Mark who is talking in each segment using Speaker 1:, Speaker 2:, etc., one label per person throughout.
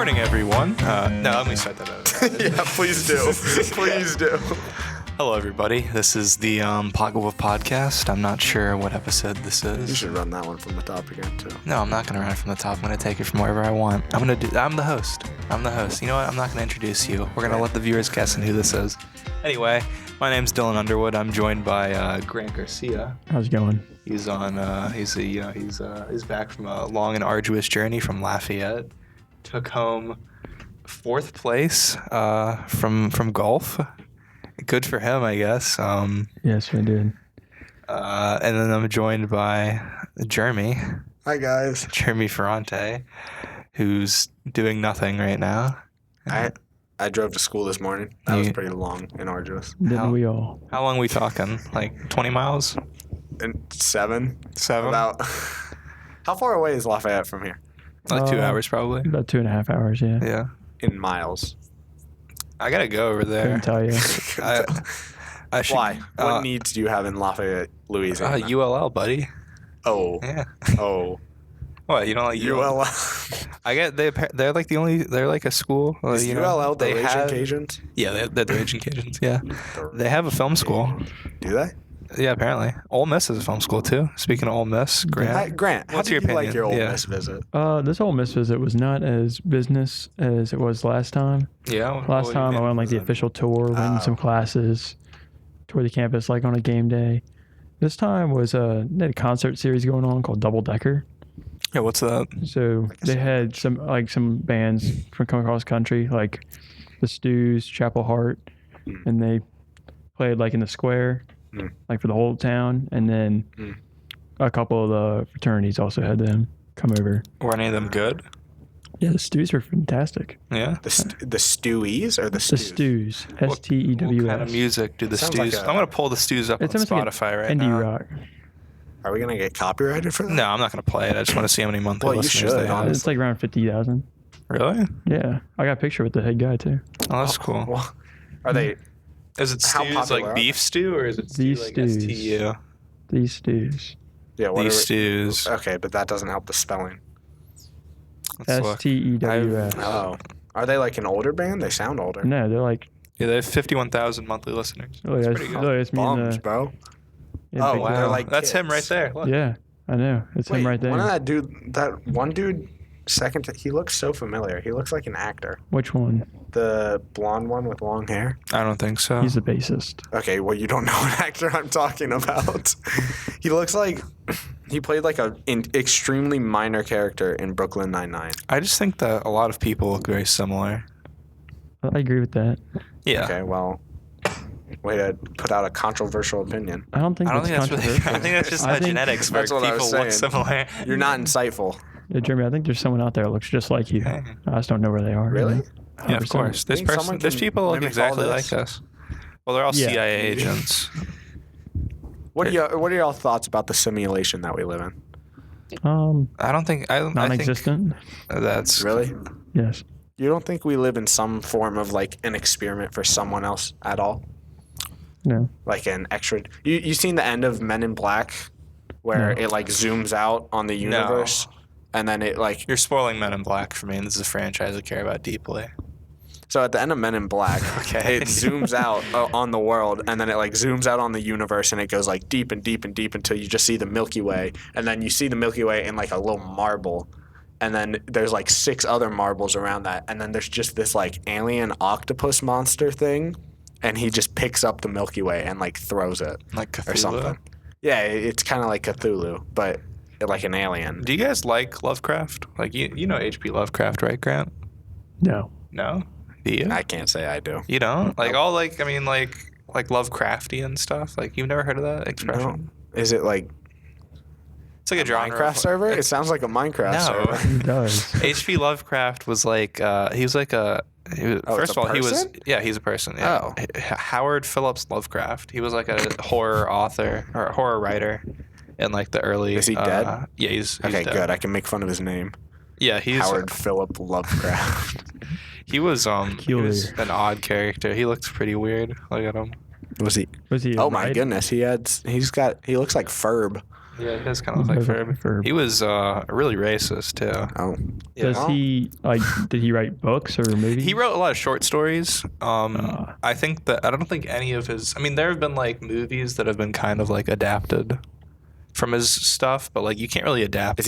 Speaker 1: morning, everyone. No, let me start that over.
Speaker 2: Yeah, please do. Please do.
Speaker 1: Hello, everybody. This is the Pocketwolf podcast. I'm not sure what episode this is.
Speaker 2: You should run that one from the top again, too.
Speaker 1: No, I'm not going to run it from the top. I'm going to take it from wherever I want. I'm the host. You know what? I'm not going to introduce you. We're going to let the viewers guess on who this is. Anyway, my name's Dylan Underwood. I'm joined by Grant Garcia.
Speaker 3: How's it going?
Speaker 1: He's on. He's back from a long and arduous journey from Lafayette. Took home 4th place from golf. Good for him, I guess.
Speaker 3: Yes, we did.
Speaker 1: And then I'm joined by Jeremy.
Speaker 2: Hi, guys.
Speaker 1: Jeremy Ferrante, who's doing nothing right now.
Speaker 2: I drove to school this morning. That was pretty long and arduous.
Speaker 3: Didn't we all?
Speaker 1: How long are we talking? Like 20 miles?
Speaker 2: And 7.
Speaker 1: 7?
Speaker 2: About. How far away is Lafayette from here?
Speaker 1: Like 2 hours, probably.
Speaker 3: About 2.5 hours, yeah.
Speaker 1: Yeah.
Speaker 2: In miles.
Speaker 1: I gotta go over there.
Speaker 3: Couldn't tell you.
Speaker 1: I should,
Speaker 2: Why? What needs do you have in Lafayette, Louisiana?
Speaker 1: ULL, buddy.
Speaker 2: Oh.
Speaker 1: Yeah.
Speaker 2: Oh.
Speaker 1: What, you don't like
Speaker 2: ULL.
Speaker 1: I get they're like the only, they're like a school.
Speaker 2: Is ULL the Raging Cajuns?
Speaker 1: Yeah, they're the Raging Cajuns. Yeah, they have a film school.
Speaker 2: Do they?
Speaker 1: Yeah, apparently. Ole Miss is a film school too. Speaking of Ole Miss, Grant.
Speaker 2: How
Speaker 1: what's
Speaker 2: did
Speaker 1: your
Speaker 2: you
Speaker 1: opinion?
Speaker 2: like your Ole Miss visit?
Speaker 3: This Ole Miss visit was not as business as it was last time.
Speaker 1: Yeah.
Speaker 3: Last time I went on like the official tour, went in some classes, toured the campus like on a game day. This time was they had a concert series going on called Double Decker.
Speaker 1: Yeah, what's that?
Speaker 3: So they had some bands from coming across the country, like the Stews, Chapel Hart, and they played like in the square, like for the whole town, and then a couple of the fraternities also had them come over.
Speaker 1: Were any of them good?
Speaker 3: Yeah, the Stews were fantastic.
Speaker 1: Yeah.
Speaker 2: The Stewies or the
Speaker 3: The
Speaker 2: Stews?
Speaker 3: Stews, STEWS.
Speaker 1: What kind of music do the
Speaker 2: Sounds
Speaker 1: Stews?
Speaker 2: like
Speaker 1: I'm gonna pull the Stews up on
Speaker 3: It's almost
Speaker 1: Spotify right
Speaker 3: indie
Speaker 1: now.
Speaker 3: rock.
Speaker 2: Are we going to get copyrighted for that?
Speaker 1: No, I'm not gonna play it. I just want to see how many monthly
Speaker 2: Well, you
Speaker 1: listeners
Speaker 2: should,
Speaker 1: they have.
Speaker 2: honestly.
Speaker 3: It's like around 50,000.
Speaker 1: Really?
Speaker 3: Yeah, I got a picture with the head guy too.
Speaker 1: Oh, that's cool.
Speaker 2: Well, are they...
Speaker 1: Is it
Speaker 2: How
Speaker 1: stews
Speaker 2: popular
Speaker 1: like
Speaker 2: are
Speaker 1: beef stew or is it stew
Speaker 3: These
Speaker 1: like
Speaker 3: stews.
Speaker 1: STU?
Speaker 3: These Stews.
Speaker 2: Yeah, what
Speaker 1: These
Speaker 2: are we-
Speaker 1: stews.
Speaker 2: Okay, but that doesn't help the spelling.
Speaker 1: Let's look.
Speaker 3: STEWS.
Speaker 2: Oh. Are they like an older band? They sound older.
Speaker 3: No, they're like.
Speaker 1: Yeah, they have 51,000 monthly listeners.
Speaker 3: Oh,
Speaker 1: That's
Speaker 3: yeah,
Speaker 1: pretty good.
Speaker 3: it's me and
Speaker 2: Bums,
Speaker 3: the.
Speaker 2: bro.
Speaker 3: Yeah,
Speaker 2: Oh,
Speaker 3: big
Speaker 2: wow.
Speaker 3: guy.
Speaker 2: They're like
Speaker 1: That's him
Speaker 2: kids.
Speaker 1: right there. Look.
Speaker 3: Yeah, I know. It's him right there.
Speaker 2: That one dude, he looks so familiar. He looks like an actor.
Speaker 3: Which one?
Speaker 2: The blonde one with long hair.
Speaker 1: I don't think so.
Speaker 3: He's the bassist.
Speaker 2: Okay, well, you don't know what actor I'm talking about. He looks like he played like an extremely minor character in Brooklyn Nine-Nine.
Speaker 1: I just think that a lot of people look very similar.
Speaker 3: I agree with that.
Speaker 1: Yeah.
Speaker 2: Okay, well, way to put out a controversial opinion.
Speaker 3: I don't think
Speaker 1: I don't
Speaker 3: that's
Speaker 1: think that's really,
Speaker 3: controversial.
Speaker 1: I think that's just
Speaker 3: I think-
Speaker 1: genetics where
Speaker 2: That's what I
Speaker 1: people
Speaker 2: was
Speaker 1: look
Speaker 2: saying.
Speaker 1: similar.
Speaker 2: You're not insightful.
Speaker 3: Yeah, Jeremy, I think there's someone out there that looks just like you.
Speaker 1: Hey.
Speaker 3: I just don't know where they are.
Speaker 2: Really?
Speaker 1: Yeah, of
Speaker 3: 100%.
Speaker 1: course. This
Speaker 2: Think someone
Speaker 1: there's
Speaker 2: can
Speaker 1: people look
Speaker 2: mimic
Speaker 1: exactly
Speaker 2: all
Speaker 1: like
Speaker 2: this?
Speaker 1: us. Well, they're all
Speaker 3: Yeah.
Speaker 1: CIA agents.
Speaker 2: What are y'all thoughts about the simulation that we live in?
Speaker 1: I don't think
Speaker 3: Non-existent.
Speaker 1: I think that's
Speaker 2: Really?
Speaker 3: Yes.
Speaker 2: You don't think we live in some form of like an experiment for someone else at all?
Speaker 3: No.
Speaker 2: Like an extra. You seen the end of Men in Black, where
Speaker 3: No.
Speaker 2: it like zooms out on the universe, and then it like.
Speaker 1: You're spoiling Men in Black for me, and this is a franchise I care about deeply.
Speaker 2: So at the end of Men in Black,
Speaker 1: Okay.
Speaker 2: it zooms out on the world, and then it like zooms out on the universe, and it goes like deep and deep and deep until you just see the Milky Way, and then you see the Milky Way in like a little marble, and then there's like 6 other marbles around that, and then there's just this like alien octopus monster thing, and he just picks up the Milky Way and like throws it
Speaker 1: Like Cthulhu.
Speaker 2: or something. Yeah, it's kind of like Cthulhu, but like an alien.
Speaker 1: Do you guys like Lovecraft? Like you know H.P. Lovecraft, right, Grant?
Speaker 3: No.
Speaker 1: No? Do you?
Speaker 2: I can't say I do.
Speaker 1: You don't? Like all like Lovecraftian stuff? Like you've never heard of that expression?
Speaker 2: No. Is it like
Speaker 1: It's like a genre.
Speaker 2: Minecraft server? It sounds like a Minecraft server.
Speaker 3: He does.
Speaker 1: H.P. Lovecraft was like he was like a first
Speaker 2: it's a
Speaker 1: of all he was
Speaker 2: person?
Speaker 1: he's a person. Yeah.
Speaker 2: Oh.
Speaker 1: Howard Phillips Lovecraft. He was like a horror author or a horror writer in like the early.
Speaker 2: Is he dead?
Speaker 1: Yeah, he's
Speaker 2: Okay,
Speaker 1: dead.
Speaker 2: good. I can make fun of his name.
Speaker 1: Yeah, he's
Speaker 2: Howard Philip Lovecraft.
Speaker 1: he was an odd character. He looked pretty weird. Look at him.
Speaker 2: Was he?
Speaker 3: Was he?
Speaker 2: Oh my
Speaker 3: right?
Speaker 2: goodness, he looks like Ferb.
Speaker 1: Yeah, he does kind of look like Ferb. He was really racist too.
Speaker 2: Oh.
Speaker 1: Yeah.
Speaker 3: Does he did he write books or movies?
Speaker 1: He wrote a lot of short stories. I don't think any of his. I mean, there have been like movies that have been kind of like adapted from his stuff, but like you can't really adapt.
Speaker 2: Is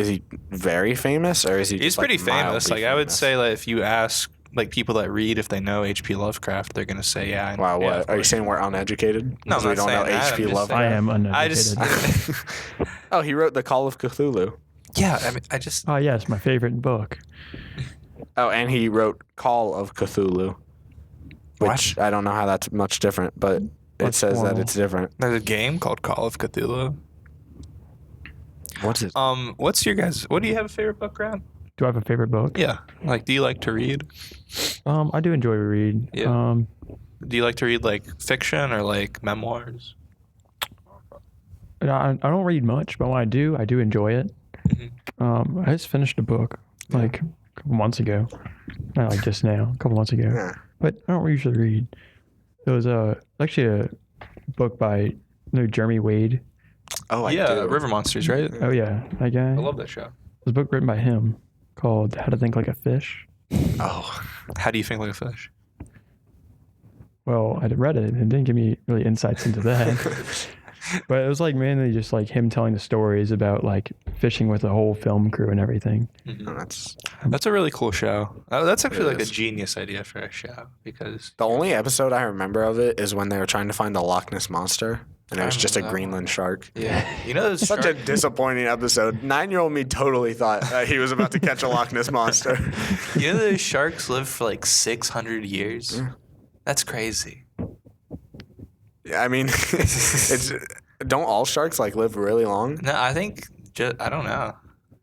Speaker 2: he very famous, or is he?
Speaker 1: He's
Speaker 2: just,
Speaker 1: pretty
Speaker 2: like,
Speaker 1: famous.
Speaker 2: mildly
Speaker 1: Like I would
Speaker 2: famous?
Speaker 1: say that if you ask like people that read if they know H.P. Lovecraft, they're gonna say yeah.
Speaker 2: Wow,
Speaker 1: yeah,
Speaker 2: what?
Speaker 1: of
Speaker 2: Are you
Speaker 1: course.
Speaker 2: saying we're uneducated?
Speaker 1: No,
Speaker 2: Because
Speaker 1: I'm
Speaker 2: we
Speaker 1: not
Speaker 2: don't know
Speaker 1: saying that.
Speaker 2: H.P.
Speaker 1: I'm just
Speaker 2: Lovecraft.
Speaker 3: I am uneducated.
Speaker 1: I just
Speaker 2: Oh, he wrote The Call of Cthulhu.
Speaker 1: yeah. I mean, I just
Speaker 3: Oh yes, my favorite book.
Speaker 2: Oh, and he wrote Call of Cthulhu, which I don't know how that's much different, but it
Speaker 3: What's
Speaker 2: says that
Speaker 3: formal?
Speaker 2: it's different.
Speaker 1: there's a game called Call of Cthulhu.
Speaker 2: What's it?
Speaker 1: What's your guys? What do you have a favorite book, Graham?
Speaker 3: Do I have a favorite book?
Speaker 1: Yeah. Like, do you like to read?
Speaker 3: I do enjoy to read.
Speaker 1: Yeah. Do you like to read like fiction or like memoirs?
Speaker 3: I don't read much, but when I do enjoy it.
Speaker 1: Mhm.
Speaker 3: I just finished a book like a couple months ago. Not like just now, a couple months ago.
Speaker 2: Yeah.
Speaker 3: But I don't usually read. It was actually a book by Jeremy Wade.
Speaker 2: Oh, I
Speaker 1: yeah,
Speaker 2: do.
Speaker 1: River Monsters, right?
Speaker 3: Oh yeah, that guy.
Speaker 1: I love that show.
Speaker 3: There's a book written by him called How to Think Like a Fish.
Speaker 2: Oh,
Speaker 1: How do you think like a fish?
Speaker 3: Well, I read it and it didn't give me really insights into that. But it was like mainly just like him telling the stories about like fishing with the whole film crew and everything.
Speaker 2: no, that's
Speaker 1: That's a really cool show. That's actually
Speaker 2: It
Speaker 1: like a
Speaker 2: is.
Speaker 1: genius idea for a show because
Speaker 2: the only episode I remember of it is when they were trying to find the Loch Ness monster, and it
Speaker 1: I
Speaker 2: was just a
Speaker 1: remember that
Speaker 2: Greenland shark.
Speaker 1: yeah, you know, there's
Speaker 2: Such a disappointing episode. 9-year-old me totally thought he was about to catch a Loch Ness monster.
Speaker 1: you know those sharks live for like 600 years.
Speaker 2: Yeah.
Speaker 1: That's crazy.
Speaker 2: I mean, it's don't all sharks like live really long?
Speaker 1: No, I think I don't know.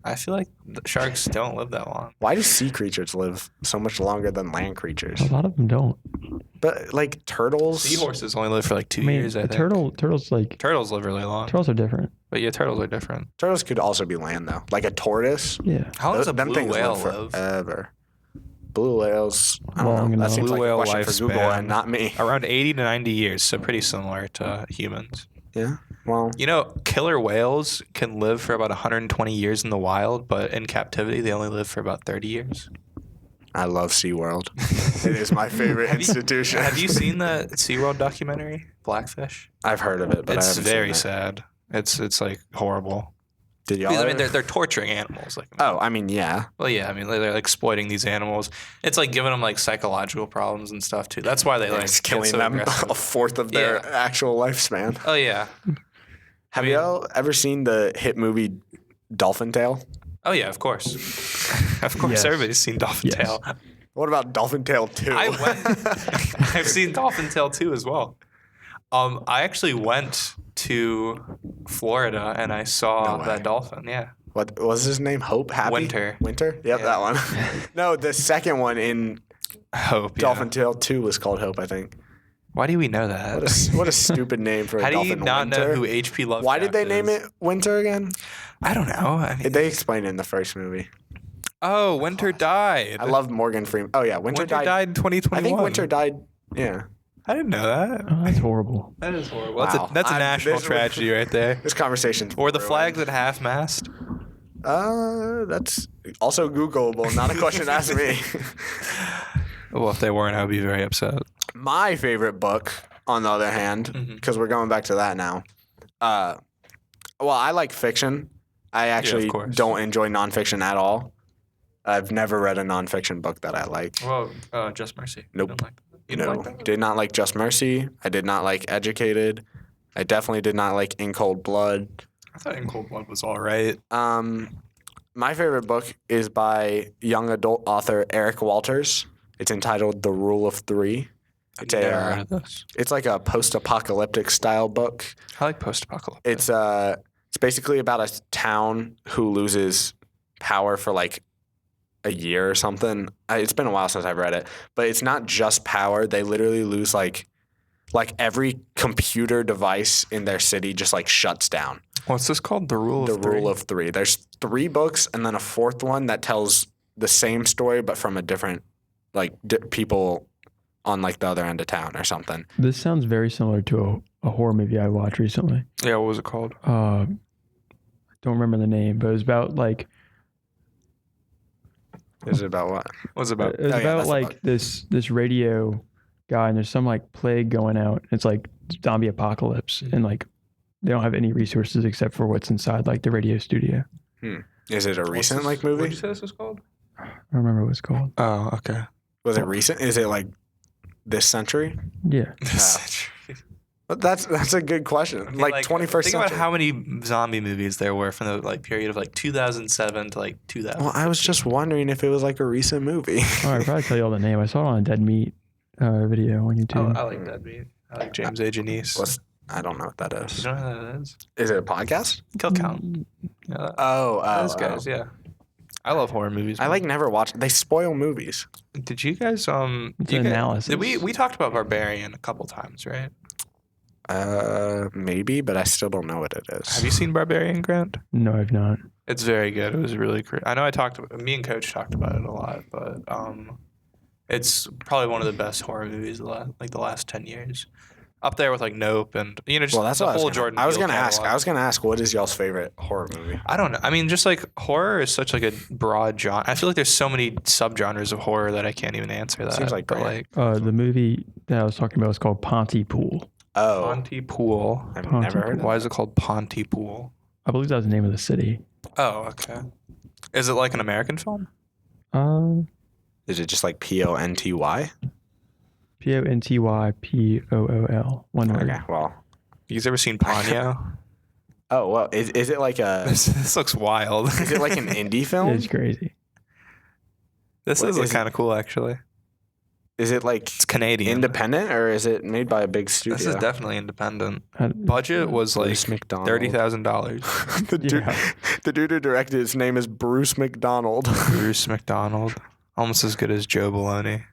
Speaker 1: I feel like the sharks don't live that long.
Speaker 2: Why do sea creatures live so much longer than land creatures?
Speaker 3: A lot of them don't.
Speaker 2: But like turtles,
Speaker 1: Seahorses only live for like 2
Speaker 3: I mean,
Speaker 1: years. I
Speaker 3: a
Speaker 1: think
Speaker 3: turtles like
Speaker 1: turtles live really long.
Speaker 3: turtles are different.
Speaker 1: But yeah, turtles are different.
Speaker 2: turtles could also be land though. Like a tortoise,
Speaker 3: Yeah.
Speaker 1: How long does a
Speaker 2: them
Speaker 1: blue
Speaker 2: things
Speaker 1: whale
Speaker 2: live
Speaker 1: live?
Speaker 2: forever. Blue whales, I don't
Speaker 3: Long
Speaker 2: know. That
Speaker 3: enough.
Speaker 2: seems
Speaker 1: Blue
Speaker 2: like
Speaker 1: whale
Speaker 2: a question for Google
Speaker 1: lifespan.
Speaker 2: and not me.
Speaker 1: Around 80 to 90 years, so pretty similar to humans.
Speaker 2: Yeah. Well,
Speaker 1: You know, killer whales can live for about 120 years in the wild, but in captivity, they only live for about 30 years.
Speaker 2: I love SeaWorld. It is my favorite institution.
Speaker 1: Have you seen the SeaWorld documentary, Blackfish?
Speaker 2: I've heard of it, but I
Speaker 1: It's
Speaker 2: haven't
Speaker 1: very
Speaker 2: seen it.
Speaker 1: sad. It's like horrible.
Speaker 2: Did y'all?
Speaker 1: Because, I mean,
Speaker 2: ever-
Speaker 1: they're torturing animals. Like,
Speaker 2: Oh, I mean, yeah.
Speaker 1: well, yeah, I mean, they're exploiting these animals. It's like giving them like psychological problems and stuff too. That's why they like
Speaker 2: It's
Speaker 1: get
Speaker 2: killing
Speaker 1: so
Speaker 2: them
Speaker 1: aggressive.
Speaker 2: a fourth of their
Speaker 1: Yeah.
Speaker 2: actual lifespan.
Speaker 1: Oh yeah,
Speaker 2: Have
Speaker 1: mean-
Speaker 2: y'all ever seen the hit movie Dolphin Tale?
Speaker 1: oh yeah, of course, of course.
Speaker 3: Yes.
Speaker 1: Everybody's seen Dolphin
Speaker 3: Yes.
Speaker 1: Tale.
Speaker 2: What about Dolphin Tale 2?
Speaker 1: I went. I've seen Dolphin Tale 2 as well. I actually went to Florida and I saw
Speaker 2: No way.
Speaker 1: that dolphin. Yeah.
Speaker 2: What was his name? Hope? Happy?
Speaker 1: Winter.
Speaker 2: Winter? Yep,
Speaker 1: Yeah.
Speaker 2: that one. No, the second one in
Speaker 1: Hope. Yeah.
Speaker 2: Dolphin Tale 2 was called Hope, I think.
Speaker 1: Why do we know that?
Speaker 2: What a stupid name for a
Speaker 1: How do
Speaker 2: dolphin.
Speaker 1: you not
Speaker 2: Winter.
Speaker 1: know who H.P. Lovecraft
Speaker 2: Why did they name
Speaker 1: is?
Speaker 2: it Winter again?
Speaker 1: I don't know. I mean,
Speaker 2: They explained it in the first movie.
Speaker 1: oh, Winter died.
Speaker 2: I love Morgan Freeman. Oh, yeah, Winter died.
Speaker 1: in 2021.
Speaker 2: I think Winter died. Yeah.
Speaker 1: I didn't know that.
Speaker 3: Oh, that's horrible.
Speaker 1: That is horrible.
Speaker 2: Wow.
Speaker 1: That's a national
Speaker 2: this-
Speaker 1: tragedy right there.
Speaker 2: This conversation's
Speaker 1: Or the
Speaker 2: ruined.
Speaker 1: flags at half-mast.
Speaker 2: That's also Googleable. Not a question to ask me.
Speaker 1: Well, if they weren't, I would be very upset.
Speaker 2: My favorite book, on the other hand,
Speaker 1: Mhm.
Speaker 2: because we're going back to that now. Well, I like fiction. I actually
Speaker 1: course.
Speaker 2: don't enjoy nonfiction at all. I've never read a nonfiction book that I like.
Speaker 1: Well, Just Mercy.
Speaker 2: Nope.
Speaker 1: Didn't like that. You
Speaker 2: No,
Speaker 1: didn't like that?
Speaker 2: did not like Just Mercy. I did not like Educated. I definitely did not like In Cold Blood.
Speaker 1: I thought In Cold Blood was all right.
Speaker 2: My favorite book is by young adult author Eric Walters. It's entitled The Rule of Three. It's
Speaker 1: Never heard of this.
Speaker 2: it's like a post-apocalyptic style book.
Speaker 1: I like post-apocalyptic.
Speaker 2: It's basically about a town who loses power for like a year or something. It's been a while since I've read it, but it's not just power. They literally lose like every computer device in their city just like shuts down.
Speaker 1: What's this called? The Rule
Speaker 2: The
Speaker 1: of Three?
Speaker 2: Rule of Three. There's 3 books and then a 4th one that tells the same story but from a different like people on like the other end of town or something.
Speaker 3: This sounds very similar to a horror movie I watched recently.
Speaker 1: Yeah, what was it called?
Speaker 3: don't remember the name, but it was about like
Speaker 2: Is it about what?
Speaker 1: What's it about?
Speaker 3: it was
Speaker 2: Oh, yeah,
Speaker 3: about
Speaker 2: that's the
Speaker 3: like
Speaker 2: bug.
Speaker 3: this radio guy, and there's some like plague going out. It's like zombie apocalypse, and like they don't have any resources except for what's inside like the radio studio.
Speaker 2: Is it a recent like
Speaker 1: What did
Speaker 2: movie?
Speaker 1: you say this was called?
Speaker 3: I don't remember what it's called.
Speaker 1: Oh, okay.
Speaker 2: Was it recent? Is it like this century?
Speaker 3: Yeah,
Speaker 2: But that's a good question. Like 21st
Speaker 1: think
Speaker 2: century.
Speaker 1: about how many zombie movies there were from the like period of like 2007 to like 2000.
Speaker 2: Well, I was just wondering if it was like a recent movie.
Speaker 3: oh, I'd probably tell you all the name. I saw it on a Dead Meat video on YouTube.
Speaker 1: I like that beat. I like James A. Janice.
Speaker 2: I don't know what that
Speaker 1: You
Speaker 2: is.
Speaker 1: don't know who that is?
Speaker 2: Is it a podcast?
Speaker 1: Kill Count. Yeah,
Speaker 2: Oh,
Speaker 1: those guys. Yeah, I love horror movies.
Speaker 2: I
Speaker 1: man.
Speaker 2: like never watched. They spoil movies.
Speaker 1: Did you guys
Speaker 3: It's
Speaker 1: you
Speaker 3: an
Speaker 1: guys-
Speaker 3: analysis.
Speaker 1: Did we talked about Barbarian a couple times, right?
Speaker 2: Maybe, but I still don't know what it is.
Speaker 1: Have you seen Barbarian, Grant?
Speaker 3: No, I've not.
Speaker 1: It's very good. It was really great. I know me and Coach talked about it a lot, but it's probably one of the best horror movies of the last 10 years. Up there with like Nope and just
Speaker 2: Well, that's
Speaker 1: the
Speaker 2: what
Speaker 1: whole
Speaker 2: I was
Speaker 1: Jordan.
Speaker 2: gonna, I was
Speaker 1: Peele
Speaker 2: gonna ask.
Speaker 1: catalog.
Speaker 2: I was gonna ask, what is y'all's favorite horror movie?
Speaker 1: I don't know. I mean, just like horror is such like a broad genre. I feel like there's so many subgenres of horror that I can't even answer that.
Speaker 2: Seems like
Speaker 1: but
Speaker 2: Grant.
Speaker 1: like
Speaker 3: The movie that I was talking about was called Pontypool.
Speaker 2: Oh,
Speaker 1: Pontypool.
Speaker 2: I've
Speaker 3: Pontypool.
Speaker 2: never heard of
Speaker 1: Why
Speaker 2: it.
Speaker 1: is it called Pontypool?
Speaker 3: I believe that was the name of the city.
Speaker 1: Oh, okay. Is it like an American film?
Speaker 2: Is it just like PONTY?
Speaker 3: Pontypool. One word.
Speaker 2: Okay, well.
Speaker 1: You guys ever seen Ponyo?
Speaker 2: Oh well, is it like a?
Speaker 1: This looks wild.
Speaker 2: Is it like an indie film?
Speaker 3: It's crazy.
Speaker 1: This
Speaker 2: What
Speaker 1: is
Speaker 2: is it?
Speaker 1: kind of cool, actually.
Speaker 2: Is it like
Speaker 1: It's Canadian.
Speaker 2: independent or is it made by a big studio?
Speaker 1: This is definitely independent.
Speaker 3: I-
Speaker 1: Budget was like
Speaker 2: Bruce McDonald.
Speaker 1: $30,000.
Speaker 2: The dude who directed his name is Bruce McDonald.
Speaker 1: Bruce McDonald, almost as good as Joe Baloney.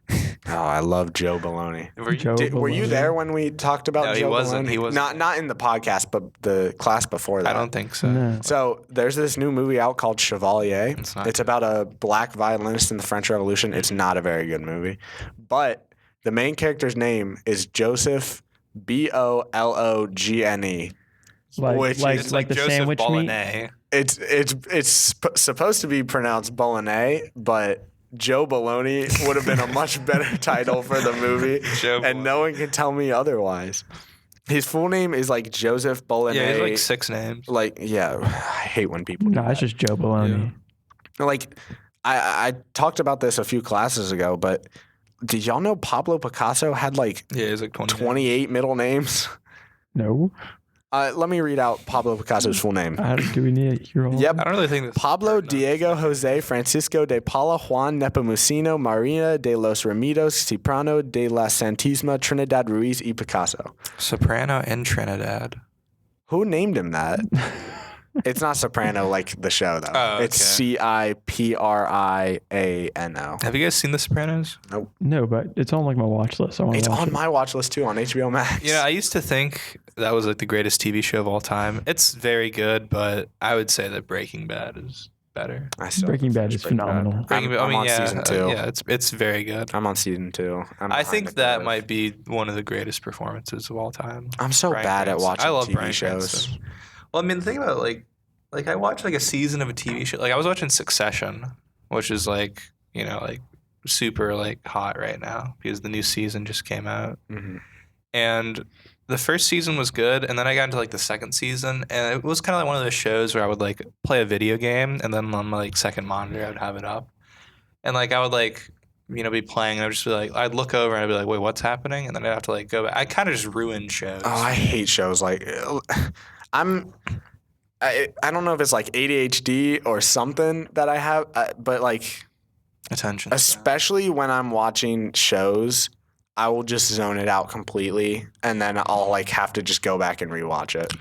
Speaker 2: Oh, I love Joe Baloney.
Speaker 1: Were you,
Speaker 3: Joe
Speaker 2: Were you
Speaker 3: Baloney.
Speaker 2: there when we talked about
Speaker 1: No, he
Speaker 2: Joe
Speaker 1: wasn't.
Speaker 2: Baloney?
Speaker 1: He wasn't.
Speaker 2: Not in the podcast, but the class before that.
Speaker 1: I don't think so.
Speaker 3: No.
Speaker 2: So there's this new movie out called Chevalier.
Speaker 1: It's not
Speaker 2: It's about a black violinist in the French Revolution. It's not a very good movie, but the main character's name is Joseph Bologne. Which
Speaker 3: Like
Speaker 1: It's
Speaker 3: the
Speaker 1: Joseph
Speaker 3: sandwich meat.
Speaker 1: Bolognese.
Speaker 2: It's supposed to be pronounced Bolognese, but Joe Baloney would have been a much better title for the movie,
Speaker 1: Joe
Speaker 2: and no one can tell me otherwise. His full name is like Joseph Bolognese.
Speaker 1: Yeah, he has like 6 names.
Speaker 2: Yeah, I hate when people.
Speaker 3: No,
Speaker 2: do
Speaker 3: it's
Speaker 2: that.
Speaker 3: just Joe Baloney.
Speaker 2: Like I talked about this a few classes ago, but did y'all know Pablo Picasso had like
Speaker 1: Yeah, he's like 20.
Speaker 2: 28 middle names?
Speaker 3: No.
Speaker 2: Let me read out Pablo Picasso's full name.
Speaker 3: Do we need to hear all?
Speaker 2: Yep.
Speaker 1: I don't really think this.
Speaker 2: Pablo Diego Jose Francisco de Paula Juan Nepomuceno Marina de los Remedios Ciprano de la Santísima Trinidad Ruiz y Picasso.
Speaker 1: Soprano in Trinidad.
Speaker 2: Who named him that? It's not Soprano like the show though.
Speaker 1: Oh,
Speaker 2: It's
Speaker 1: okay.
Speaker 2: Cipriano.
Speaker 1: Have you guys seen The Sopranos?
Speaker 3: No, but it's on like my watch list. I want
Speaker 2: It's
Speaker 3: to watch
Speaker 2: on
Speaker 3: it.
Speaker 2: my watch list too on HBO Max.
Speaker 1: Yeah, I used to think that was like the greatest TV show of all time. It's very good, but I would say that Breaking Bad is better.
Speaker 2: I still
Speaker 3: Breaking Bad
Speaker 2: finished
Speaker 3: is phenomenal.
Speaker 1: Breaking Bad,
Speaker 2: I'm on season 2.
Speaker 1: Yeah, it's very good.
Speaker 2: I'm on season 2.
Speaker 1: I think that might be one of the greatest performances of all time.
Speaker 2: I'm so
Speaker 1: Bryan
Speaker 2: bad at
Speaker 1: Cranston.
Speaker 2: watching
Speaker 1: I love
Speaker 2: TV
Speaker 1: Bryan
Speaker 2: shows.
Speaker 1: Cranston. Well, I mean, the thing about like I watched like a season of a TV show. Like I was watching Succession, which is like like super like hot right now because the new season just came out.
Speaker 2: Mhm.
Speaker 1: And the first season was good, and then I got into like the second season, and it was kind of like one of those shows where I would like play a video game, and then on my like second monitor I would have it up, and like I would like be playing, and I would just be like, I'd look over and I'd be like, wait, what's happening? And then I'd have to like go back. I kind of just ruined shows.
Speaker 2: Oh, I hate shows like I don't know if it's like ADHD or something that I have, but like
Speaker 1: Attention.
Speaker 2: especially when I'm watching shows, I will just zone it out completely, and then I'll like have to just go back and rewatch it.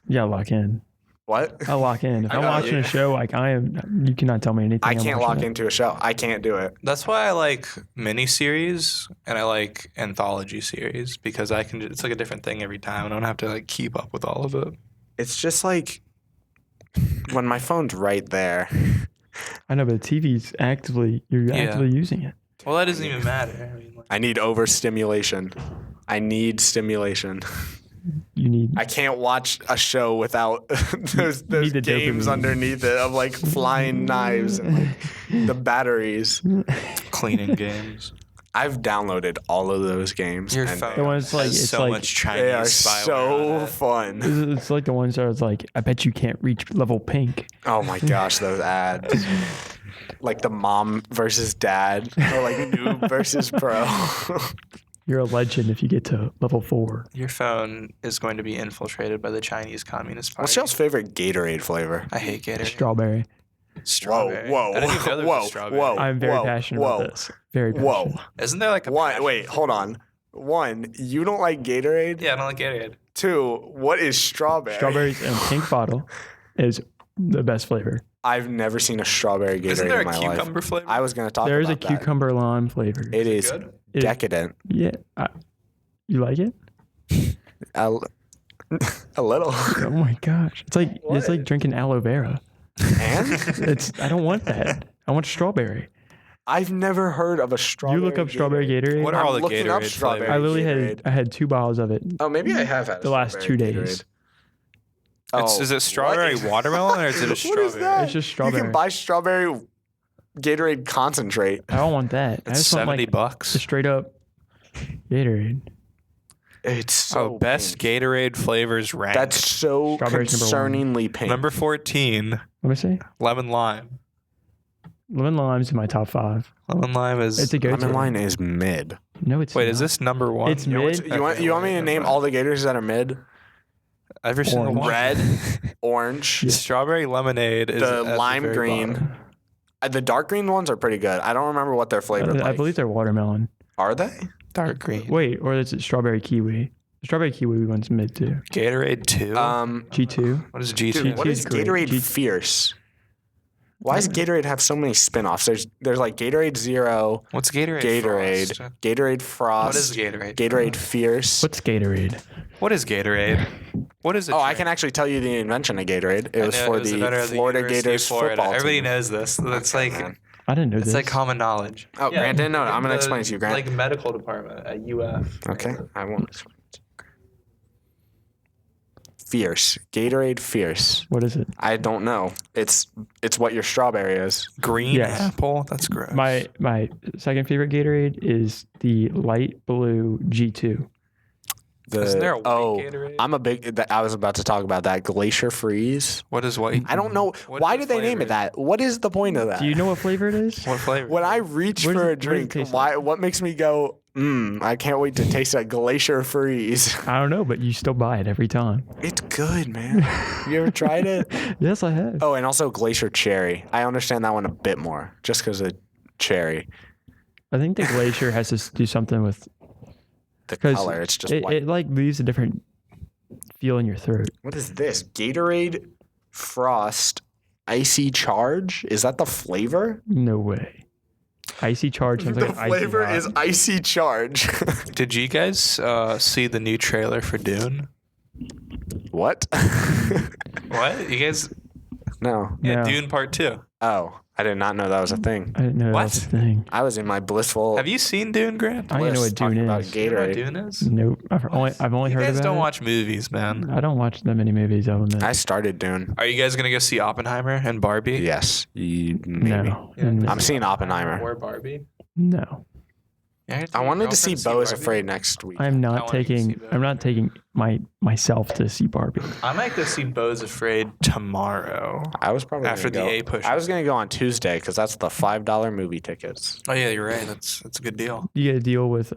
Speaker 3: Yeah, lock in.
Speaker 2: What?
Speaker 3: I lock in. If
Speaker 2: I
Speaker 3: I'm
Speaker 2: got
Speaker 3: watching
Speaker 2: you.
Speaker 3: a show, like you cannot tell me anything.
Speaker 2: I
Speaker 3: I'm
Speaker 2: can't
Speaker 3: watching
Speaker 2: lock
Speaker 3: it.
Speaker 2: into a show. I can't do it.
Speaker 1: That's why I like miniseries and I like anthology series because I can. It's like a different thing every time. I don't have to like keep up with all of it.
Speaker 2: It's just like when my phone's right there.
Speaker 3: I know, but the TV's you're actively using it.
Speaker 1: Well, that doesn't even matter. I mean, like,
Speaker 2: I need overstimulation. I need stimulation.
Speaker 3: you need.
Speaker 2: I can't watch a show without those
Speaker 3: need the
Speaker 2: games
Speaker 3: dopamine.
Speaker 2: underneath it of like flying knives and like the batteries.
Speaker 1: Cleaning games.
Speaker 2: I've downloaded all of those games.
Speaker 1: Your
Speaker 2: and
Speaker 1: phone
Speaker 3: The ones like
Speaker 1: has
Speaker 3: it's
Speaker 1: so
Speaker 3: like
Speaker 1: much Chinese
Speaker 2: they are
Speaker 1: spyware
Speaker 2: so
Speaker 1: on it.
Speaker 2: fun.
Speaker 3: it's like the ones that was like, I bet you can't reach level pink.
Speaker 2: Oh my gosh, those ads. Like the mom versus dad, or like noob versus pro.
Speaker 3: You're a legend if you get to level 4.
Speaker 1: Your phone is going to be infiltrated by the Chinese Communist Party.
Speaker 2: What's y'all's favorite Gatorade flavor?
Speaker 1: I hate Gatorade.
Speaker 3: Strawberry.
Speaker 1: Strawberry.
Speaker 2: Whoa,
Speaker 1: I didn't even know there was a strawberry.
Speaker 2: whoa.
Speaker 3: I'm very passionate about this. Very passionate.
Speaker 2: Whoa.
Speaker 1: Isn't there like a
Speaker 2: One,
Speaker 1: passion
Speaker 2: wait,
Speaker 1: fruit?
Speaker 2: hold on. One, you don't like Gatorade?
Speaker 1: Yeah, I don't like Gatorade.
Speaker 2: Two, what is strawberry?
Speaker 3: Strawberries in a pink bottle is the best flavor.
Speaker 2: I've never seen a strawberry Gatorade
Speaker 1: Isn't there
Speaker 2: in
Speaker 1: a
Speaker 2: my life.
Speaker 1: cucumber flavor?
Speaker 2: I was going to talk
Speaker 3: There is
Speaker 2: about
Speaker 3: a cucumber lime flavor.
Speaker 2: that. It is
Speaker 1: good?
Speaker 3: It-
Speaker 2: decadent.
Speaker 3: Yeah. You like it?
Speaker 2: A little.
Speaker 3: Oh my gosh. It's like
Speaker 2: What?
Speaker 3: drinking aloe vera.
Speaker 2: And
Speaker 3: I don't want that. I want strawberry.
Speaker 2: I've never heard of a strawberry
Speaker 3: You look up strawberry Gatorade.
Speaker 1: What are all the
Speaker 2: looking up
Speaker 1: Gatorade
Speaker 2: strawberry.
Speaker 1: flavors?
Speaker 3: I literally
Speaker 2: Gatorade.
Speaker 3: I had 2 bottles of it.
Speaker 2: Oh, maybe I have had
Speaker 3: The last
Speaker 2: strawberry
Speaker 3: 2 days.
Speaker 2: Gatorade. Oh,
Speaker 1: Is it strawberry
Speaker 2: what?
Speaker 1: watermelon or is it a
Speaker 2: What
Speaker 1: strawberry?
Speaker 2: is that?
Speaker 3: It's just
Speaker 2: You
Speaker 3: strawberry.
Speaker 2: can buy strawberry Gatorade concentrate.
Speaker 3: I don't want that. I
Speaker 1: It's
Speaker 3: just want
Speaker 1: $70
Speaker 3: like
Speaker 1: bucks.
Speaker 3: the straight up Gatorade.
Speaker 2: It's so
Speaker 1: Oh, best
Speaker 2: pink.
Speaker 1: Gatorade flavors ranked.
Speaker 2: That's so
Speaker 3: Strawberry's number 1.
Speaker 2: concerningly pink.
Speaker 1: number 14,
Speaker 3: Let me see.
Speaker 1: lemon lime.
Speaker 3: Lemon lime's in my top 5.
Speaker 1: Lemon lime is.
Speaker 3: It's a go-to.
Speaker 2: Lemon line is mid.
Speaker 3: No, it's
Speaker 1: Wait,
Speaker 3: not.
Speaker 1: is this number 1?
Speaker 3: It's
Speaker 2: You want,
Speaker 3: mid.
Speaker 2: you want, you want me to name all the Gators that are mid?
Speaker 1: Every single
Speaker 3: Orange.
Speaker 1: one.
Speaker 2: Red, orange,
Speaker 1: Strawberry lemonade is
Speaker 2: the
Speaker 1: at
Speaker 2: lime
Speaker 1: very
Speaker 2: green.
Speaker 1: bottom.
Speaker 2: The dark green ones are pretty good. I don't remember what their flavor
Speaker 3: I
Speaker 2: like.
Speaker 3: believe they're watermelon.
Speaker 2: Are they?
Speaker 1: Dark green.
Speaker 3: Wait, or is it strawberry kiwi? The strawberry kiwi one's mid too.
Speaker 1: Gatorade 2.
Speaker 3: G2.
Speaker 1: What is G2?
Speaker 2: Dude, what
Speaker 3: G2
Speaker 2: is
Speaker 3: is great.
Speaker 2: Gatorade
Speaker 3: G-
Speaker 2: Fierce? Why does Gatorade have so many spin-offs? There's like Gatorade Zero,
Speaker 1: What's Gatorade?
Speaker 2: Gatorade,
Speaker 1: Frost?
Speaker 2: Gatorade Frost.
Speaker 1: What is Gatorade?
Speaker 2: Gatorade Fierce.
Speaker 3: What's Gatorade?
Speaker 1: What is Gatorade? What is it?
Speaker 2: Oh, I can actually tell you the invention of Gatorade. It was for the Florida Gators football
Speaker 1: Everybody
Speaker 2: team.
Speaker 1: knows this. That's like
Speaker 2: Man.
Speaker 3: I didn't know
Speaker 1: it's
Speaker 3: this.
Speaker 1: like common knowledge.
Speaker 2: Oh, Grant didn't know it. I'm gonna explain it to you, Grant.
Speaker 1: Like medical department at UF.
Speaker 2: Okay, I won't explain it to you. Fierce. Gatorade Fierce.
Speaker 3: What is it?
Speaker 2: I don't know. It's what your strawberry is.
Speaker 1: Green
Speaker 3: Yes.
Speaker 1: apple. That's gross.
Speaker 3: My second favorite Gatorade is the light blue G2.
Speaker 1: Isn't there a white
Speaker 2: oh,
Speaker 1: Gatorade?
Speaker 2: I'm a big. I was about to talk about that Glacier Freeze.
Speaker 1: What is white?
Speaker 2: I don't know.
Speaker 1: What
Speaker 2: Why
Speaker 1: is
Speaker 2: did
Speaker 1: the
Speaker 2: they name it
Speaker 1: flavor?
Speaker 2: that? What is the point of that?
Speaker 3: Do you know what flavor it is?
Speaker 1: What flavor?
Speaker 2: When I reach
Speaker 3: What does
Speaker 2: for
Speaker 3: it-
Speaker 2: a
Speaker 3: what does it
Speaker 2: drink,
Speaker 3: taste
Speaker 2: why? What makes me go? I can't wait to taste a Glacier Freeze.
Speaker 3: I don't know, but you still buy it every time.
Speaker 2: It's good, man. You ever tried it?
Speaker 3: Yes, I have.
Speaker 2: Oh, and also Glacier Cherry. I understand that one a bit more, just because of cherry.
Speaker 3: I think the glacier has to do something with
Speaker 2: The
Speaker 3: because
Speaker 2: color, it's just
Speaker 3: it,
Speaker 2: white.
Speaker 3: it like leaves a different feel in your throat.
Speaker 2: What is this? Gatorade Frost Icy Charge? Is that the flavor?
Speaker 3: No way. Icy charge sounds
Speaker 2: The
Speaker 3: like an icy
Speaker 2: flavor
Speaker 3: hot.
Speaker 2: is Icy Charge.
Speaker 1: Did you guys see the new trailer for Dune?
Speaker 2: What?
Speaker 1: What? You guys?
Speaker 2: No.
Speaker 1: Yeah,
Speaker 3: No.
Speaker 1: Dune Part 2.
Speaker 2: Oh, I did not know that was a thing.
Speaker 3: I didn't know
Speaker 1: What?
Speaker 3: that was a thing.
Speaker 2: I was in my blissful.
Speaker 1: Have you seen Dune, Grant?
Speaker 3: I don't know
Speaker 2: bliss
Speaker 3: what Dune
Speaker 2: talking about
Speaker 3: is.
Speaker 1: You know what
Speaker 2: Gatorade.
Speaker 1: Dune is?
Speaker 3: Nope. I've only
Speaker 1: You
Speaker 3: heard
Speaker 1: guys
Speaker 3: about
Speaker 1: don't
Speaker 3: it.
Speaker 1: watch movies, man.
Speaker 3: I don't watch that many movies. I'll admit.
Speaker 2: I started Dune.
Speaker 1: Are you guys gonna go see Oppenheimer and Barbie?
Speaker 2: Yes. Maybe.
Speaker 3: No.
Speaker 1: Yeah.
Speaker 3: No.
Speaker 2: I'm seeing Oppenheimer.
Speaker 1: Or Barbie?
Speaker 3: No.
Speaker 1: Yeah,
Speaker 2: I wanted to see
Speaker 1: girlfriend
Speaker 2: Bo is
Speaker 1: Barbie.
Speaker 2: Afraid next week.
Speaker 3: I'm
Speaker 1: I
Speaker 3: not
Speaker 1: wanna go see
Speaker 3: taking.
Speaker 1: that.
Speaker 3: I'm not taking myself to see Barbie.
Speaker 1: I might go see Bo's Afraid tomorrow.
Speaker 2: I was probably
Speaker 1: After
Speaker 2: gonna
Speaker 1: the
Speaker 2: go.
Speaker 1: A-push.
Speaker 2: I was gonna go on Tuesday because that's the $5 movie tickets.
Speaker 1: Oh yeah, you're right. That's a good deal.
Speaker 3: You get a deal with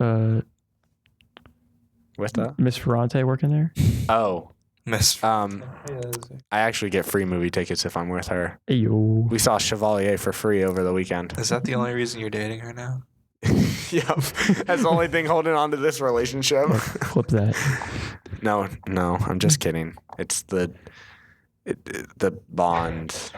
Speaker 2: With that?
Speaker 3: Miss Ferrante working there.
Speaker 2: Oh,
Speaker 1: Miss.
Speaker 2: I actually get free movie tickets if I'm with her.
Speaker 3: Ayo.
Speaker 2: We saw Chevalier for free over the weekend.
Speaker 1: Is that the only reason you're dating her now?
Speaker 2: Yep, that's the only thing holding on to this relationship.
Speaker 3: Clip that.
Speaker 2: No, I'm just kidding. It's the bond.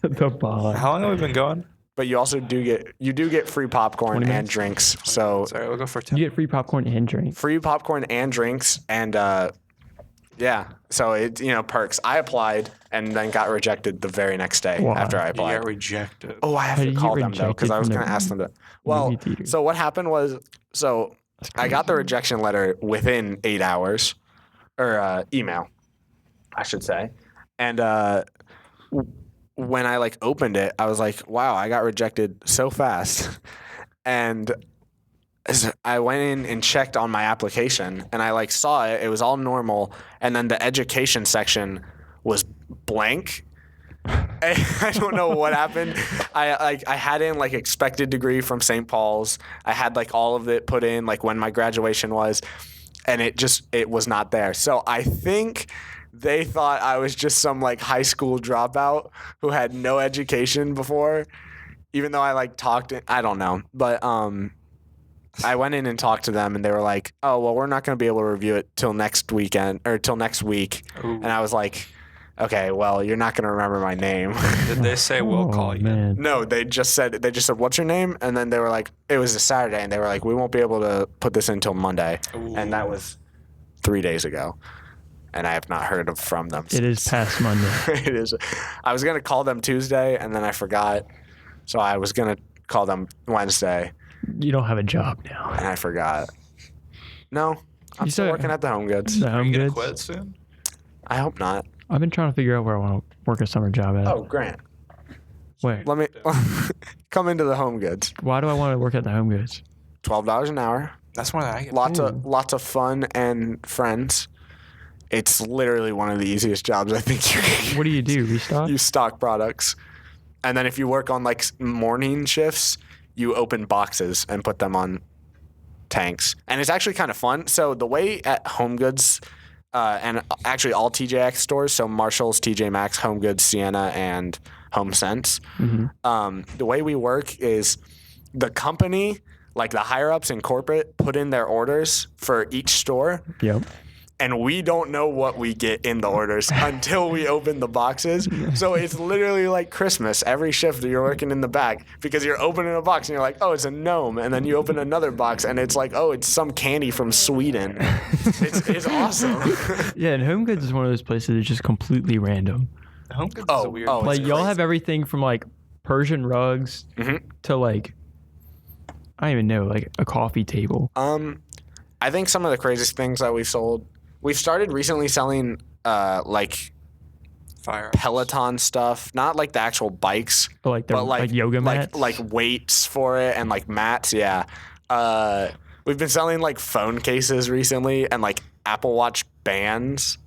Speaker 3: The bond.
Speaker 1: How long have we been going?
Speaker 2: But you also do get free popcorn
Speaker 3: 20
Speaker 2: and
Speaker 3: minutes?
Speaker 2: drinks. So
Speaker 1: Sorry, we'll go for 10.
Speaker 3: You get free popcorn and drink.
Speaker 2: free popcorn and drinks and yeah. So it's perks. I applied and then got rejected the very next day
Speaker 3: Why?
Speaker 2: after I
Speaker 1: You
Speaker 2: applied.
Speaker 1: got rejected.
Speaker 2: Oh, I have
Speaker 3: How
Speaker 2: to
Speaker 3: did you
Speaker 2: call
Speaker 3: get
Speaker 2: them though because
Speaker 3: rejected
Speaker 2: I was
Speaker 3: from
Speaker 2: going to
Speaker 3: the
Speaker 2: ask them to. Well,
Speaker 3: movie theater?
Speaker 2: so what happened was I got the rejection letter within 8 hours, or email, I should say. And when I like opened it, I was like, wow, I got rejected so fast. And as I went in and checked on my application, and I like saw it. It was all normal, and then the education section was blank. I don't know what happened. I had in like expected degree from St. Paul's. I had like all of it put in like when my graduation was, and it was not there. So I think they thought I was just some like high school dropout who had no education before, even though I like talked. I don't know, but I went in and talked to them, and they were like, "Oh, well, we're not going to be able to review it till next weekend or till next week." Ooh. And I was like, "Okay, well, you're not going to remember my name."
Speaker 1: Did they say we'll call you?
Speaker 3: Man.
Speaker 2: No, they just said, "What's your name?" And then they were like, it was a Saturday, and they were like, "We won't be able to put this in until Monday." Ooh. And that was 3 days ago, and I have not heard from them since.
Speaker 3: It is past Monday.
Speaker 2: It is. I was going to call them Tuesday, and then I forgot, so I was going to call them Wednesday.
Speaker 3: You don't have a job now.
Speaker 2: And I forgot. No, I'm still working at the Home Goods.
Speaker 3: The
Speaker 1: Are
Speaker 3: Home
Speaker 1: you gonna
Speaker 3: Goods?
Speaker 1: quit soon?
Speaker 2: I hope not.
Speaker 3: I've been trying to figure out where I want to work a summer job at.
Speaker 2: Oh, Grant.
Speaker 3: Where?
Speaker 2: Let me come into the Home Goods.
Speaker 3: Why do I want to work at the Home Goods?
Speaker 2: $12 an hour.
Speaker 1: That's more than I get.
Speaker 2: Lots of fun and friends. It's literally one of the easiest jobs I think you can get.
Speaker 3: What do you do? Restock?
Speaker 2: You stock products. And then if you work on like morning shifts, you open boxes and put them on tanks. And it's actually kind of fun. So the way at Home Goods, and actually all TJX stores, so Marshalls, TJ Maxx, Home Goods, Sienna, and HomeSense, the way we work is the company, like the higher-ups in corporate, put in their orders for each store.
Speaker 3: Yep.
Speaker 2: And we don't know what we get in the orders until we open the boxes. So it's literally like Christmas. Every shift you're working in the back because you're opening a box and you're like, oh, it's a gnome. And then you open another box and it's like, oh, it's some candy from Sweden. It's awesome.
Speaker 3: Yeah, and Home Goods is one of those places that's just completely random.
Speaker 1: Home Goods is a weird place.
Speaker 3: Like y'all have everything from like Persian rugs to like, I don't even know, like a coffee table.
Speaker 2: I think some of the craziest things that we've started recently selling like
Speaker 1: Fire
Speaker 2: Peloton stuff, not like the actual bikes,
Speaker 3: but like yoga mats,
Speaker 2: like weights for it and like mats. Yeah, we've been selling like phone cases recently and like Apple Watch bands,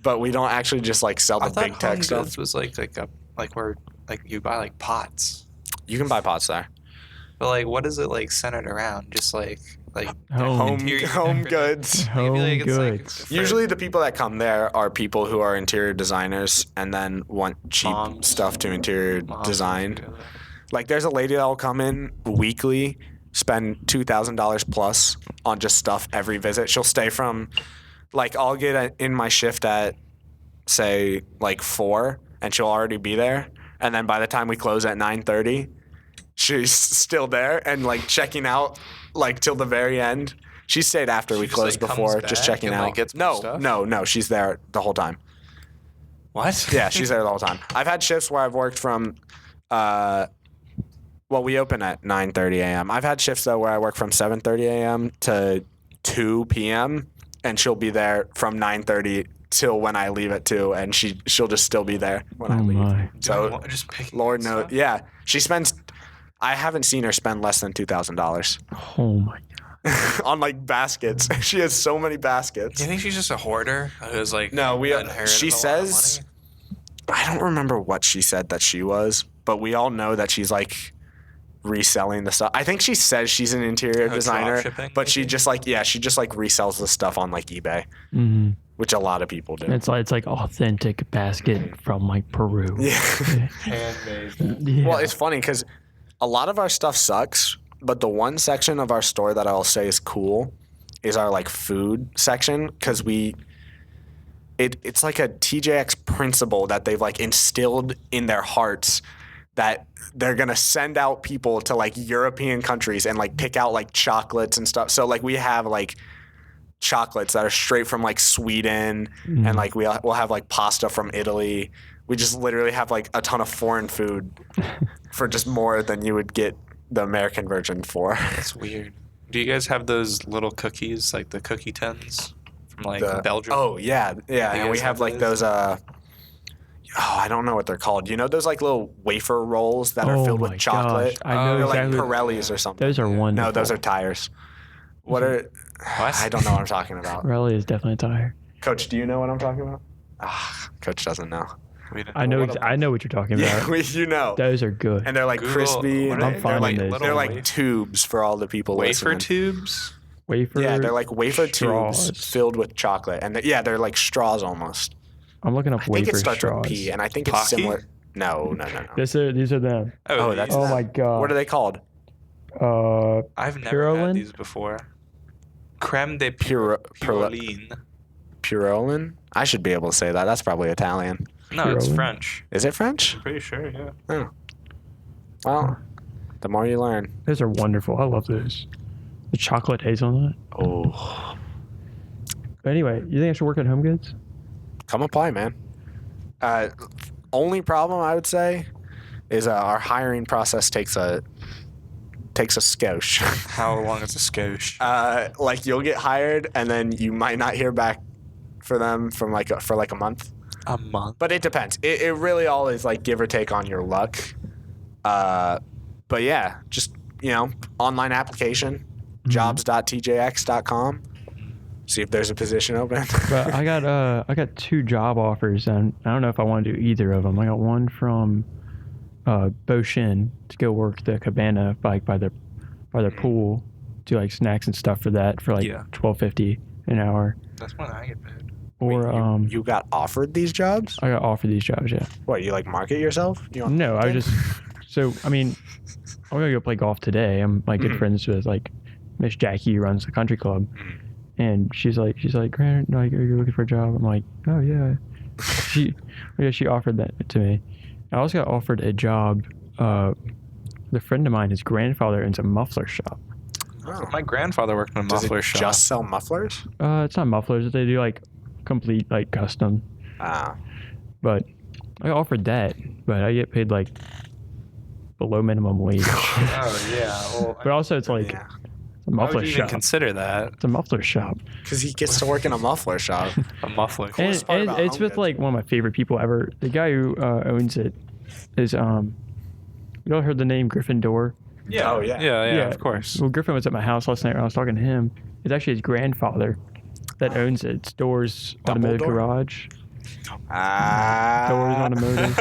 Speaker 2: but we don't actually just like sell the big tech stuff.
Speaker 1: Home Goods was like where like you buy like pots.
Speaker 2: You can buy pots there.
Speaker 1: But like, what is it like centered around? Just like
Speaker 2: home goods.
Speaker 3: Home
Speaker 1: Maybe like
Speaker 3: Goods.
Speaker 1: It's like
Speaker 2: Usually the people that come there are people who are interior designers and then want cheap stuff to interior design. Like there's a lady that will come in weekly, spend $2,000 plus on just stuff every visit. She'll stay from like I'll get in my shift at say like 4 and she'll already be there. And then by the time we close at 9:30, she's still there and like checking out like till the very end. She stayed after we closed before, just checking out. No, she's there the whole time.
Speaker 1: What?
Speaker 2: Yeah, she's there the whole time. I've had shifts where I've worked from, we open at 9:30 a.m. I've had shifts though where I work from 7:30 a.m. to 2 p.m. and she'll be there from 9:30 till when I leave at 2, and she'll just still be there when I leave.
Speaker 3: My.
Speaker 2: So
Speaker 1: just
Speaker 2: Lord knows, yeah, she spends. I haven't seen her spend less than $2,000
Speaker 3: Oh my god.
Speaker 2: on like baskets. She has so many baskets.
Speaker 1: Do you think she's just a hoarder who's like
Speaker 2: No, she says, I don't remember what she said that she was, but we all know that she's like reselling the stuff. I think she says she's an interior designer, but she just like resells the stuff on like eBay, which a lot of people do.
Speaker 3: It's like authentic basket from like Peru.
Speaker 2: Yeah.
Speaker 1: handmade.
Speaker 3: Yeah.
Speaker 2: Well, it's funny because a lot of our stuff sucks, but the one section of our store that I'll say is cool is our like food section because it's like a TJX principle that they've like instilled in their hearts that they're going to send out people to like European countries and like pick out like chocolates and stuff. So like we have like chocolates that are straight from like Sweden and like we'll have like pasta from Italy. We just literally have like a ton of foreign food for just more than you would get the American version for.
Speaker 1: That's weird. Do you guys have those little cookies, like the cookie tins from like Belgium?
Speaker 2: Oh yeah. And we
Speaker 1: guys
Speaker 2: have
Speaker 1: have
Speaker 2: like
Speaker 1: those?
Speaker 2: those. I don't know what they're called. You know those like little wafer rolls that are
Speaker 3: Oh
Speaker 2: filled
Speaker 3: my
Speaker 2: with chocolate?
Speaker 3: gosh, I know
Speaker 2: They're like
Speaker 3: exactly.
Speaker 2: Pirellis or something.
Speaker 3: Those are wonderful.
Speaker 2: No, those are tires. What are?
Speaker 1: What?
Speaker 2: I don't know what I'm talking about.
Speaker 3: Pirelli is definitely a tire.
Speaker 2: Coach, do you know what I'm talking about? Coach doesn't know.
Speaker 1: We don't
Speaker 3: I know.
Speaker 1: what
Speaker 3: I know what you're talking about.
Speaker 2: You know.
Speaker 3: Those are good.
Speaker 2: And they're like
Speaker 1: Google-
Speaker 2: crispy.
Speaker 1: what
Speaker 2: And
Speaker 1: are
Speaker 3: I'm
Speaker 1: they? They're
Speaker 3: finding
Speaker 1: like
Speaker 3: those.
Speaker 2: they're
Speaker 1: little
Speaker 2: like tubes for all the people
Speaker 1: wafer
Speaker 2: listening.
Speaker 1: tubes.
Speaker 3: Wafer.
Speaker 2: Yeah, they're like wafer
Speaker 3: straws.
Speaker 2: tubes filled with chocolate, and they're like straws almost.
Speaker 3: I'm looking up
Speaker 2: I think
Speaker 3: wafer
Speaker 2: it starts
Speaker 3: straws.
Speaker 2: with P, and I think it's
Speaker 1: Pocky?
Speaker 2: similar. No.
Speaker 3: These are them.
Speaker 2: Oh, that's
Speaker 3: Oh
Speaker 2: them.
Speaker 3: my god.
Speaker 2: What are they called?
Speaker 1: I've never
Speaker 3: Purolin?
Speaker 1: had these before. Creme de Purolin.
Speaker 2: Purolin? I should be able to say that. That's probably Italian.
Speaker 1: No, it's
Speaker 3: Purolin?
Speaker 1: French.
Speaker 2: Is it French?
Speaker 1: I'm pretty sure, yeah.
Speaker 2: Oh. Well, the more you learn.
Speaker 3: Those are wonderful. I love those. The chocolate hazelnut.
Speaker 2: Oh.
Speaker 3: But anyway, you think I should work at Home Goods?
Speaker 2: Come apply, man. Only problem I would say is our hiring process takes a skosh.
Speaker 1: How long is a skosh?
Speaker 2: Like you'll get hired and then you might not hear back for them for like a month.
Speaker 1: A month.
Speaker 2: But it depends. It really all is like give or take on your luck. But yeah, just online application, jobs.tjx.com. See if there's a position open.
Speaker 3: But I got 2 job offers, and I don't know if I want to do either of them. I got one from Boshin to go work the cabana by their pool, do like snacks and stuff for that for like $12.50 an hour.
Speaker 1: That's when I get paid.
Speaker 3: Or
Speaker 2: you got offered these jobs?
Speaker 3: I got offered these jobs. Yeah.
Speaker 2: What, you like market yourself?
Speaker 3: No, I just I mean, I'm gonna go play golf today. I'm like good friends with like Miss Jackie, who runs the country club. And she's like, Grant, like, are you looking for a job? I'm like, oh yeah. She offered that to me. I also got offered a job. The friend of mine, his grandfather owns a muffler shop.
Speaker 2: Oh.
Speaker 1: My grandfather worked in a
Speaker 2: Does
Speaker 1: muffler
Speaker 2: it
Speaker 1: shop.
Speaker 2: just sell mufflers?
Speaker 3: It's not mufflers. They do like complete like custom. But I got offered that, but I get paid like below minimum wage.
Speaker 1: Oh yeah. Well,
Speaker 3: But also it's like
Speaker 2: Yeah.
Speaker 3: a
Speaker 1: why
Speaker 3: muffler
Speaker 1: would you even
Speaker 3: shop.
Speaker 1: consider that
Speaker 3: It's a muffler shop.
Speaker 2: Because he gets to work in a muffler shop.
Speaker 1: a muffler?
Speaker 2: Coolest part
Speaker 3: And
Speaker 2: about
Speaker 3: it's
Speaker 2: Home
Speaker 3: with
Speaker 2: Goods.
Speaker 3: like one of my favorite people ever. The guy who owns it is you all heard the name Griffin Door?
Speaker 1: Yeah.
Speaker 2: Oh, yeah.
Speaker 1: Yeah. Of course.
Speaker 3: Well, Griffin was at my house last night when I was talking to him. It's actually his grandfather that owns it. It's Doors Automotive
Speaker 2: Dumbledore?
Speaker 3: Garage. Doors Automotive.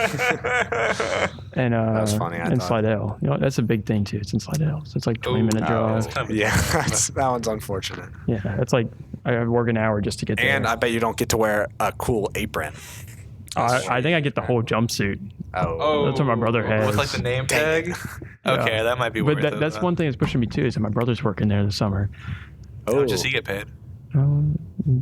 Speaker 3: And
Speaker 2: That was funny, I
Speaker 3: and
Speaker 2: thought.
Speaker 3: Slidell. That's a big thing too. It's in Slidell. So it's like 20-minute drive.
Speaker 1: That's kind of
Speaker 2: Yeah, that one's unfortunate.
Speaker 3: Yeah, that's like I work an hour just to get there.
Speaker 2: And I bet you don't get to wear a cool apron.
Speaker 3: I think I get the whole jumpsuit.
Speaker 2: Oh.
Speaker 3: That's what my brother has.
Speaker 1: With like the name tag. Okay, that might be worth
Speaker 3: But
Speaker 1: it.
Speaker 3: that's
Speaker 1: then.
Speaker 3: one thing that's pushing me too is that my brother's working there this summer.
Speaker 1: How much does he get paid?
Speaker 3: I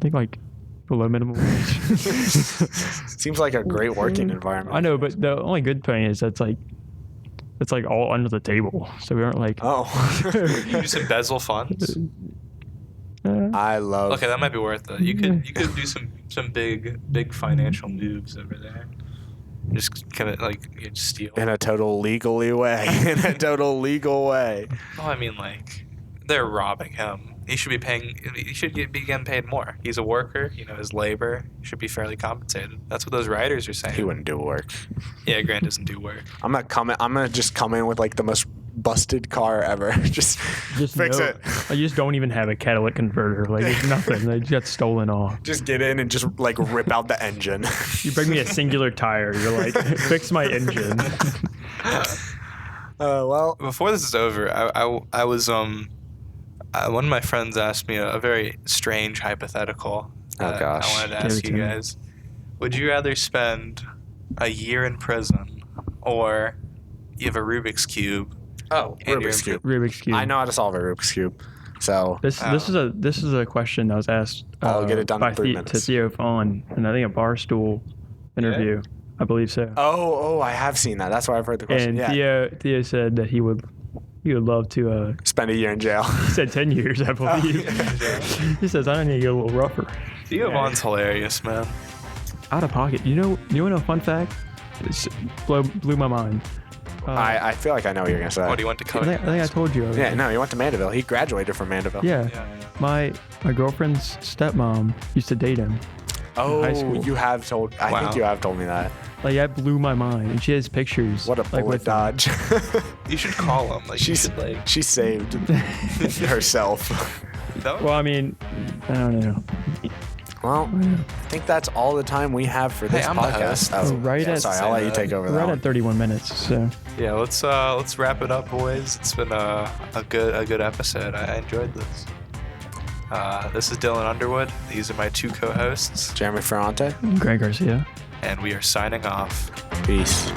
Speaker 3: think like below minimum wage.
Speaker 2: Seems like a great working environment.
Speaker 3: I know, but the only good thing is it's like all under the table, so we aren't like.
Speaker 2: Oh.
Speaker 1: You just embezzle funds.
Speaker 2: I love.
Speaker 1: Okay, that might be worth it. You could do some big financial moves over there. Just kind of like you just steal.
Speaker 2: In a total legally way. In a total legal way.
Speaker 1: No, I mean like they're robbing him. He should be paying. He should be getting paid more. He's a worker. His labor should be fairly compensated. That's what those writers are saying.
Speaker 2: He wouldn't do work.
Speaker 1: Yeah, Grant doesn't do work.
Speaker 2: I'm gonna just come in with like the most busted car ever. just fix it.
Speaker 3: I just don't even have a catalytic converter. Like it's nothing. They just got stolen off.
Speaker 2: Just get in and just like rip out the engine.
Speaker 3: You bring me a singular tire. You're like, fix my engine.
Speaker 2: Well,
Speaker 1: Before this is over, I was one of my friends asked me a very strange hypothetical.
Speaker 2: Oh, gosh.
Speaker 1: I wanted to
Speaker 3: Give
Speaker 1: ask
Speaker 3: it
Speaker 1: you
Speaker 3: to me.
Speaker 1: guys: would you rather spend a year in prison, or you have a Rubik's cube?
Speaker 2: oh,
Speaker 1: And
Speaker 2: Rubik's
Speaker 1: you're-
Speaker 2: cube.
Speaker 3: Rubik's cube.
Speaker 2: I know how to solve a Rubik's cube. So
Speaker 3: This is a question that was asked
Speaker 2: I'll get it done in 3 minutes.
Speaker 3: to Theo Fawn, and I think a Barstool interview. I believe so.
Speaker 2: Oh, I have seen that. That's why I've heard the question.
Speaker 3: And
Speaker 2: Yeah.
Speaker 3: Theo said that he would love to.
Speaker 2: Spend a year in jail.
Speaker 3: He said 10 years, I believe. He says I need to get a little rougher.
Speaker 1: Theo Vaughn's hilarious, man.
Speaker 3: Out of pocket. You want a fun fact? It blew my mind.
Speaker 2: I feel like I know what you're gonna say.
Speaker 1: What do you want to
Speaker 3: I
Speaker 1: cover?
Speaker 3: think I told you. Already.
Speaker 2: Yeah, no, he went to Mandeville. He graduated from Mandeville.
Speaker 3: Yeah.
Speaker 1: Yeah.
Speaker 3: My girlfriend's stepmom used to date him.
Speaker 2: Oh,
Speaker 3: high school.
Speaker 2: you have told. I think
Speaker 1: Wow.
Speaker 2: you have told me that.
Speaker 3: Like that blew my mind. And she has pictures.
Speaker 2: What a
Speaker 3: like,
Speaker 2: bullet
Speaker 3: with them.
Speaker 2: dodge.
Speaker 1: You should call him. Like, you
Speaker 2: She's
Speaker 1: should, like,
Speaker 2: she saved herself.
Speaker 1: that would-
Speaker 3: Well, I mean, I don't know.
Speaker 2: Well, I think that's all the time we have for this
Speaker 1: I'm the
Speaker 2: podcast.
Speaker 1: host.
Speaker 2: Oh,
Speaker 3: Right
Speaker 2: yeah,
Speaker 3: at-
Speaker 2: sorry, I'll let you take over
Speaker 3: We're
Speaker 2: that
Speaker 3: right
Speaker 2: one.
Speaker 3: at 31 minutes. So
Speaker 1: yeah, let's wrap it up, boys. It's been a good episode. I enjoyed this. This is Dylan Underwood. These are my two co-hosts,
Speaker 2: Jeremy Ferrante.
Speaker 3: Greg Garcia.
Speaker 1: and we are signing off.
Speaker 2: Peace.